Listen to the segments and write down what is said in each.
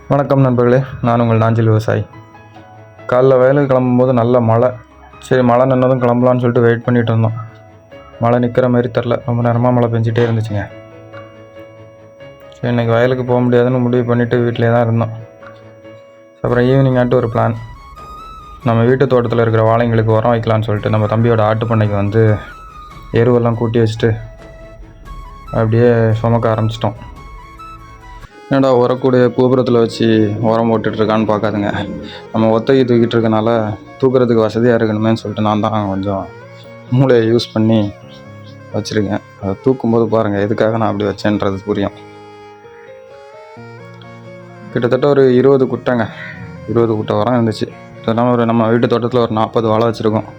வணக்கம் நண்பர்களே, நான் உங்கள் நாஞ்சில் விவசாயி. காலைல வயலுக்கு கிளம்பும்போது நல்ல மழை. சரி, மழை நின்னதும் கிளம்பலான்னு சொல்லிட்டு வெயிட் பண்ணிகிட்டு இருந்தோம். மழை நிற்கிற மாதிரி தெரில, ரொம்ப நேரமாக மழை பெஞ்சிட்டே இருந்துச்சுங்க. சரி, இன்றைக்கி வயலுக்கு போக முடியாதுன்னு முடிவு பண்ணிவிட்டு வீட்டிலே தான் இருந்தோம். அப்புறம் ஈவினிங் ஆகிட்டு ஒரு பிளான். நம்ம வீட்டு தோட்டத்தில் இருக்கிற வாழைங்களுக்கு உரம் வைக்கலான்னு சொல்லிட்டு நம்ம தம்பியோட ஆட்டு பண்ணைக்கு வந்து எருவெல்லாம் கூட்டி வச்சுட்டு அப்படியே சுமக்க ஆரம்பிச்சிட்டோம். என்னடா உரக்கூடிய கோபுரத்தில் வச்சு உரம் போட்டுட்ருக்கான்னு பார்க்காதுங்க. நம்ம ஒத்தைக்கு தூக்கிட்டு இருக்கனால தூக்குறதுக்கு வசதியாக இருக்கணுமேனு சொல்லிட்டு நான் தான் கொஞ்சம் மூளையை யூஸ் பண்ணி வச்சுருக்கேன். அதை தூக்கும்போது பாருங்கள் எதுக்காக நான் அப்படி வச்சேன்றது புரியும். கிட்டத்தட்ட ஒரு 20 குட்டைங்க, 20 குட்டை உரம் இருந்துச்சு. இதெல்லாம் நம்ம வீட்டு தோட்டத்தில் ஒரு 40 வாழை வச்சுருக்கோம்.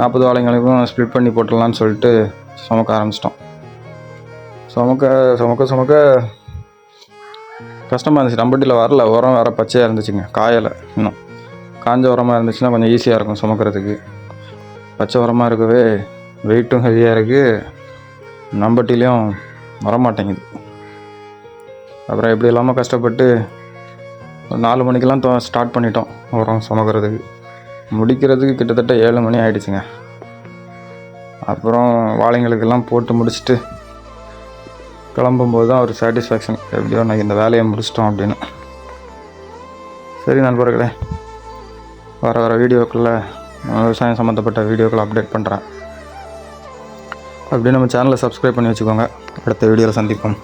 40 வாழைங்களுக்கும் ஸ்ப்ளிட் பண்ணி போட்டுடலான்னு சொல்லிட்டு சுமக்க ஆரம்பிச்சிட்டோம். சுமக்க கஷ்டமாக இருந்துச்சு. நம்பட்டியில் வரல, உரம் வேறு பச்சையாக இருந்துச்சுங்க, காயலை. இன்னும் காஞ்ச உரமாக இருந்துச்சுன்னா கொஞ்சம் ஈஸியாக இருக்கும் சுமக்கிறதுக்கு. பச்சை உரமாக இருக்கவே வெயிட்டும் ஹெவியாக இருக்குது, நம்பட்டிலையும் வரமாட்டேங்குது. அப்புறம் எப்படி இல்லாமல் கஷ்டப்பட்டு ஒரு 4 மணிக்கெல்லாம் ஸ்டார்ட் பண்ணிட்டோம் உரம் சுமக்கிறதுக்கு. முடிக்கிறதுக்கு கிட்டத்தட்ட 7 மணி ஆகிடுச்சுங்க. அப்புறம் வாழைங்களுக்கெல்லாம் போட்டு முடிச்சுட்டு கிளம்பும்போது தான் ஒரு சாட்டிஸ்ஃபேக்ஷன், எப்படியோ நான் இந்த வேலையை முடிச்சிட்டோம் அப்படின்னு. சரி நண்பர்களே, வர வீடியோக்களில் விவசாயம் சம்மந்தப்பட்ட வீடியோக்களை அப்டேட் பண்ணுறேன். அப்படியே நம்ம சேனலை சப்ஸ்கிரைப் பண்ணி வச்சுக்கோங்க. அடுத்த வீடியோவில் சந்திப்போம்.